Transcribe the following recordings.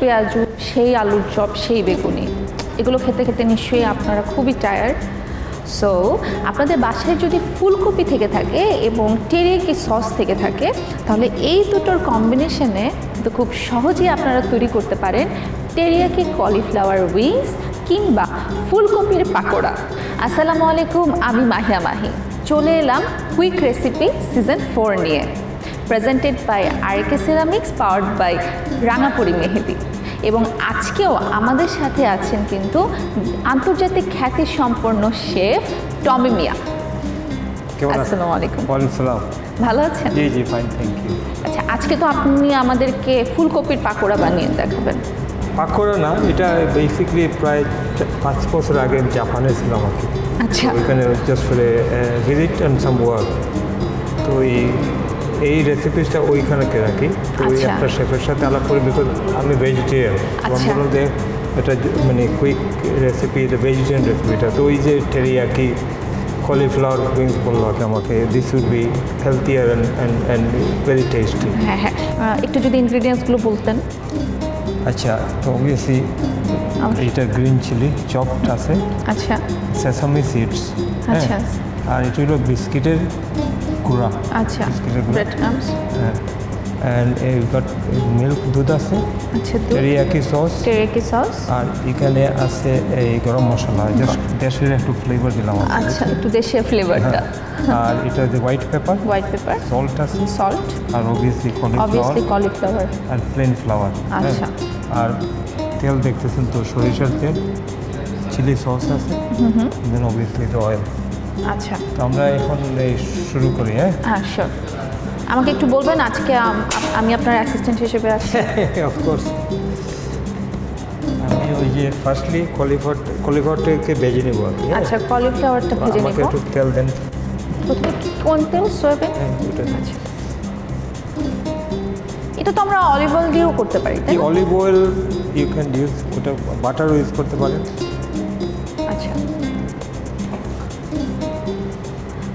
পেঁয়াজু, সেই আলুর চপ, সেই বেগুনি, এগুলো খেতে খেতে নিশ্চয়ই আপনারা খুবই টায়ার্ড। সো আপনাদের বাসায় যদি ফুলকপি থেকে থাকে এবং টেরিয়াকি সস থেকে থাকে, তাহলে এই দুটোর কম্বিনেশনে তো খুব সহজেই আপনারা তৈরি করতে পারেন টেরিয়াকি কলিফ্লাওয়ার উইংস কিংবা ফুলকপির পাকোড়া। আসসালামু আলাইকুম, আমি মাহিয়া মাহি চলে এলাম কুইক রেসিপি সিজন 4 নিয়ে, presented by RK Ceramics, powered by Rangapuri Mehedi. এবং আজকেও আমাদের সাথে আছেন কিন্তু আন্তর্জাতিক খ্যাতি সম্পন্ন শেফ টমি মিয়া। আসসালামু আলাইকুম। ওয়ালাইকুম সালাম। ভালো আছেন? জি জি, ফাইন, থ্যাংক ইউ। আচ্ছা, আজকে তো আপনি আমাদেরকে ফুলকপির পাকোড়া বানিয়ে দেখাবেন। পাকোড়া না, এটা বেসিক্যালি প্রায় 5 বছর আগে আমি জাপানে ছিলাম আর কি। আচ্ছা, ওইখানে just for visit and some work. তো এই রেসিপিসটা ওইখানে রাখি। তো ওই আচ্ছা। একটা শেফের সাথে আলাপ করি, বিকজ আমি ভেজিটেরিয়ান। আচ্ছা। বললাম যে এটা মানে কুইক রেসিপি, এটা ভেজিটেরিয়ান রেসিপিটা। তো ওই যে টেরিয়াকি কলিফ্লাওয়ার উইংস বললো আমাকে, this would be healthier and very tasty. হ্যাঁ হ্যাঁ, একটু যদি ইনগ্রিডিয়েন্টসগুলো বলতেন। আচ্ছা, তো অবভিয়াসলি এটা গ্রিন চিলি চপড আছে, আচ্ছা সেসামি সিডস, আচ্ছা আর এটা হলো বিস্কিটের গুঁড়া। আচ্ছা, বিস্কিটের গুঁড়া, ব্রেড ক্রাম্বস, হ্যাঁ। অ্যান্ড গট মিল্ক, দুধ আছে, আচ্ছা টেরিয়াকি সস, টেরিয়াকি সস, আর এখানে আছে এই গরম মশলা, জাস্ট দেশের একটু ফ্লেভার দিলাম। আচ্ছা, একটু দেশীয় ফ্লেভারটা। আর এটা যে white paper, white paper, salt আছে, সল্ট, আর অবভিয়াসলি কলিফ্লাওয়ার, আর প্লেন ফ্লাওয়ার। আচ্ছা। আর তেল দেখতেছেন তো, সরিষার তেল, চিলি সস আছে, দেন অবভিয়াসলি দ্য অয়েল। আচ্ছা, তো আমরা এখন শুরু করি। হ্যাঁ হ্যাঁ শিওর। আমাকে একটু বলবেন আজকে আমি আপনার অ্যাসিস্ট্যান্ট হিসেবে আছি। অফকোর্স। আমি ওই যে ফার্স্টলি কলিফ্লাওয়ারটাকে ভেজে নেবো আর কি। আচ্ছা, কলিফ্লাওয়ারটা ভেজে আমাকে নেব। একটু তেল দেন। প্রথমে কোন তেল? সয়াবিন? হ্যাঁ, ওটা আচ্ছা, এটা তো আমরা অলিভ অয়েল দিয়েও করতে পারি, তাই না? Olive oil you can use, ওটা বাটারও ইউজ করতে পারেন। আচ্ছা,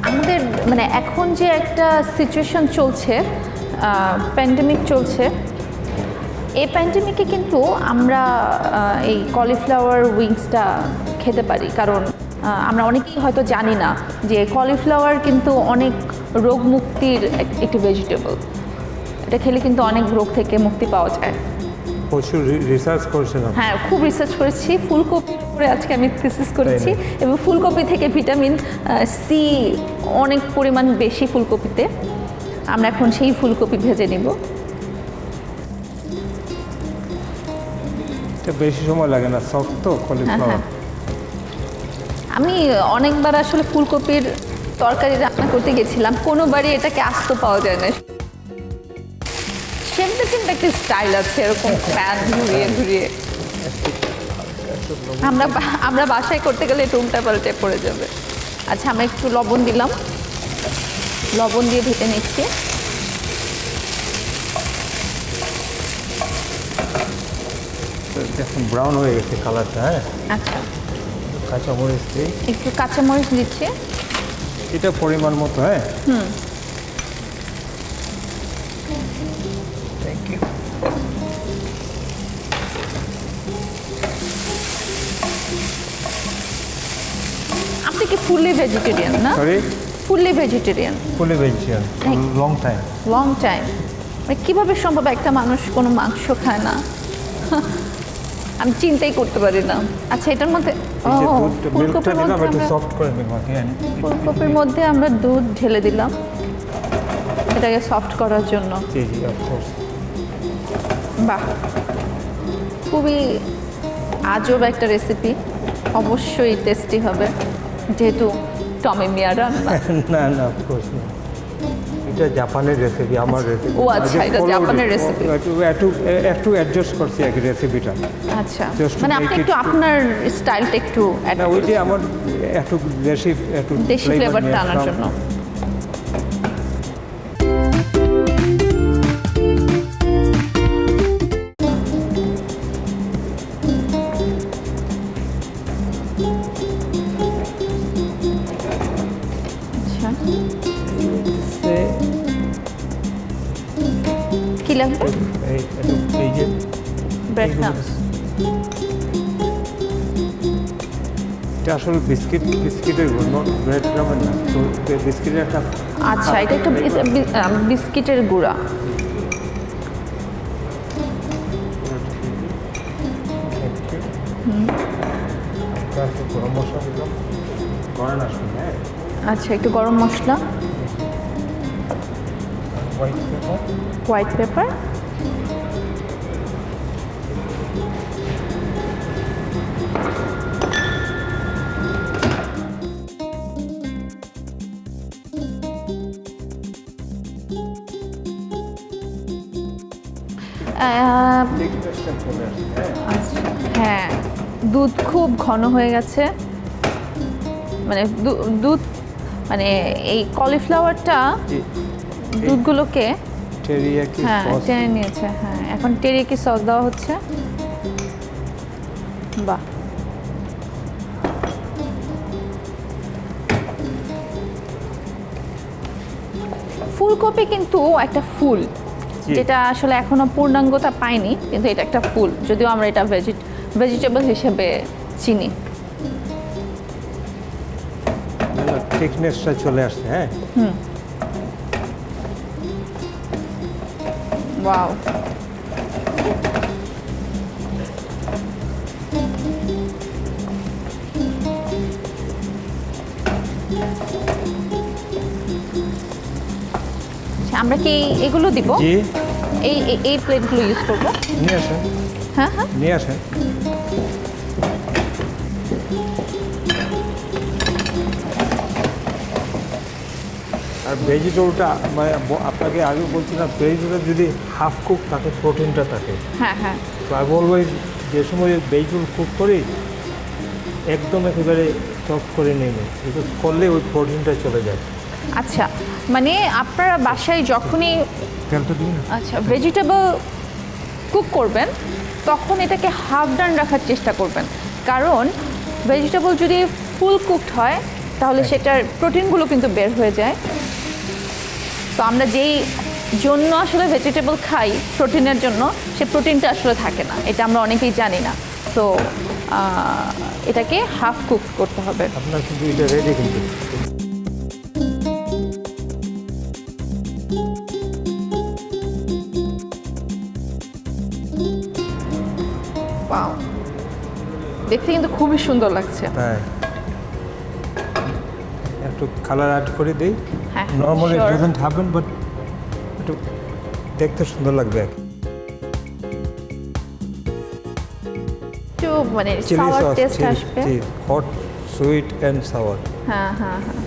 আমাদের মানে এখন যে একটা সিচুয়েশন চলছে, প্যান্ডেমিক চলছে, এই প্যান্ডেমিকে কিন্তু আমরা এই কলিফ্লাওয়ার উইংসটা খেতে পারি, কারণ আমরা অনেকেই হয়তো জানি না যে কলিফ্লাওয়ার কিন্তু অনেক রোগ মুক্তির একটি ভেজিটেবল। এটা খেলে কিন্তু অনেক রোগ থেকে মুক্তি পাওয়া যায়। প্রচুর রিসার্চ করছেন? হ্যাঁ, খুব রিসার্চ করেছি। ফুলকপির উপরে আজকে আমি থিসিস করেছি, এবং ফুলকপি থেকে ভিটামিন সি অনেক পরিমাণ বেশি ফুলকপিতে। আমরা এখন সেই ফুলকপি ভেজে নিব। এটা বেশি সময় লাগে না, সফট তো কলিফ্লাওয়ার। আমি অনেকবার আসলে ফুলকপির তরকারি রান্না করতে গেছিলাম, কোনোবারই এটাকে আস্ত পাওয়া যায় না। শেফদের কিন্তু একটা স্টাইল আছে, এরকম প্যান ঘুরিয়ে ঘুরিয়ে। আমরা বাসায় করতে গেলে এটা উল্টা পাল্টে পড়ে যাবে। আচ্ছা, আমরা একটু লবণ দিলাম, লবণ দিয়ে ভেজে নিচ্ছি। এখন ব্রাউন হয়ে গেছে কালারটা। হ্যাঁ, আচ্ছা, কাঁচামরিচ দিই, একটু কাঁচামরিচ দিচ্ছি। এটা পরিমাণ মতো। হ্যাঁ, থ্যাংক ইউ। আপনি কি ফুললি ভেজিটেরিয়ান না? Sorry, fully vegetarian. Fully vegetarian, long time. Long time? মানে কীভাবে সম্ভব একটা মানুষ কোনো মাংস খায় না? আমি চিন্তাই করতে পারি না। আচ্ছা, এটার মধ্যে ফুলকপির মধ্যে আমরা দুধ ঢেলে দিলাম এটাকে সফট করার জন্য। বাহ, খুবই আজব একটা রেসিপি, অবশ্যই টেস্টি হবে যেহেতু টমি মিয়া রান্না। না না, অফকোর্স না, এটা জাপানের রেসিপি, আমার রেসিপি। ও আচ্ছা, এটা জাপানের রেসিপি। একটু অ্যাডজাস্ট করছি আর কি রেসিপিটা। আচ্ছা, মানে আপনি একটু আপনার স্টাইলটা একটু অ্যাড না, ওই যে আমার একটু দেশি ফ্লেভারটা আনার জন্য। কি লাগবে? এই যে ব্রেড ক্রাম্বস। এটা আসলে বিস্কিটের গুঁড়ো, ব্রেড ক্রামের না। তো বিস্কিটের একটা আচ্ছা, এটা একটু বিস্কিটের গুঁড়া। গরম মশলা দিলাম, গরম আসবে। হ্যাঁ, আচ্ছা, একটু গরম মশলা, হোয়াইট পেপার, আচ্ছা, হ্যাঁ, দুধ খুব ঘন হয়ে গেছে, মানে দুধ, মানে এই কলিফ্লাওয়ারটা দুধগুলোকে টেরিয়াকি হ্যাঁ সস টেনে নিয়েছে। হ্যাঁ, এখন টেরিয়াকি সস দেওয়া হচ্ছে। বাহ, ফুলকপি কিন্তু একটা ফুল, যেটা আসলে এখনো পূর্ণাঙ্গতা পায়নি, কিন্তু এটা একটা ফুল, যদিও আমরা এটা ভেজিটেবল হিসেবে চিনি। থিকনেসটা চলে আসছে। হ্যাঁ, ওয়াও, আমরা কি এগুলো দিব? জি, এই প্লেটগুলো ইউজ করব। নিয়ে আসেন। হ্যাঁ হ্যাঁ, নিয়ে আসেন। আর ভেজিটেবলটা মানে আপনাকে আগে বলছিলাম, ভেজিটেবল যদি হাফ কুক থাকে প্রোটিনটা থাকে। হ্যাঁ হ্যাঁ, তো আমি অলওয়েজ যে সময় ভেজিটেবল কুক করি একদম একেবারে সফট করে নিই, বিকজ করলে ওই প্রোটিনটা চলে যায়। আচ্ছা, মানে আপনারা বাসায় যখনই তেলটা দিন। আচ্ছা ভেজিটেবল কুক করবেন তখন এটাকে হাফ ডান রাখার চেষ্টা করবেন, কারণ ভেজিটেবল যদি ফুল কুকড হয় তাহলে সেটার প্রোটিনগুলো কিন্তু বের হয়ে যায়। তো আমরা যেই জন্য আসলে ভেজিটেবল খাই প্রোটিনের জন্য, সে প্রোটিনটা আসলে থাকে না, এটা আমরা অনেকেই জানি না। সো এটাকে হাফ কুক করতে হবে। আপনার কিন্তু এটা রেডি কিন্তু। ওয়াও, দেখতে কিন্তু খুবই সুন্দর লাগছে। হ্যাঁ, একটু কালার অ্যাড করে দিই। হ্যাঁ, normally it sure. Doesn't happen, but একটু দেখতে সুন্দর লাগবে। একটু মানে চিলি সাওয়ার সস, টেস্ট আসবে। Hot, sweet and sour. হ্যাঁ হ্যাঁ হ্যাঁ,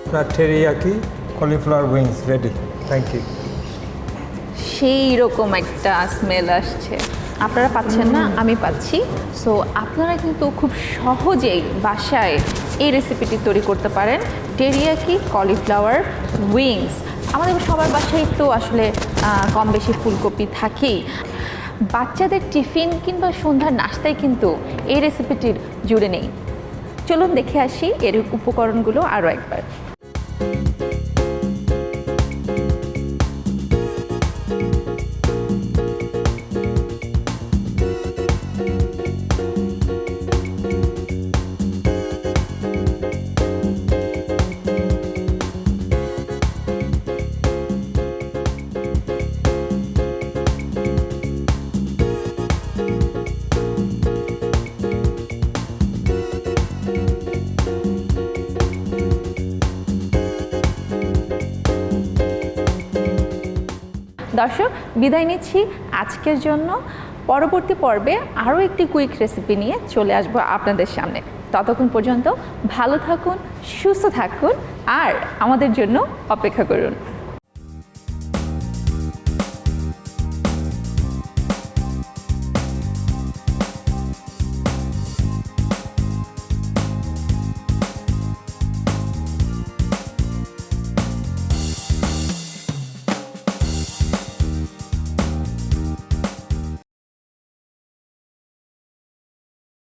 আপনার teriyaki cauliflower wings ready. Thank you. সেই রকম একটা স্মেল আসছে, আপনারা পাচ্ছেন না, আমি পাচ্ছি। সো আপনারা কিন্তু খুব সহজেই বাসায় এই রেসিপিটি তৈরি করতে পারেন, টেরিয়াকি কলিফ্লাওয়ার উইংস। আমাদের সবার বাসায় তো আসলে কম বেশি ফুলকপি থাকেই। বাচ্চাদের টিফিন কিংবা সন্ধ্যার নাস্তায় কিন্তু এই রেসিপিটির জুড়ে নেই। চলুন দেখে আসি এর উপকরণগুলো আরও একবার। দর্শক, বিদায় নিচ্ছি আজকের জন্য। পরবর্তী পর্বে আরও একটি কুইক রেসিপি নিয়ে চলে আসবো আপনাদের সামনে। ততক্ষণ পর্যন্ত ভালো থাকুন, সুস্থ থাকুন আর আমাদের জন্য অপেক্ষা করুন।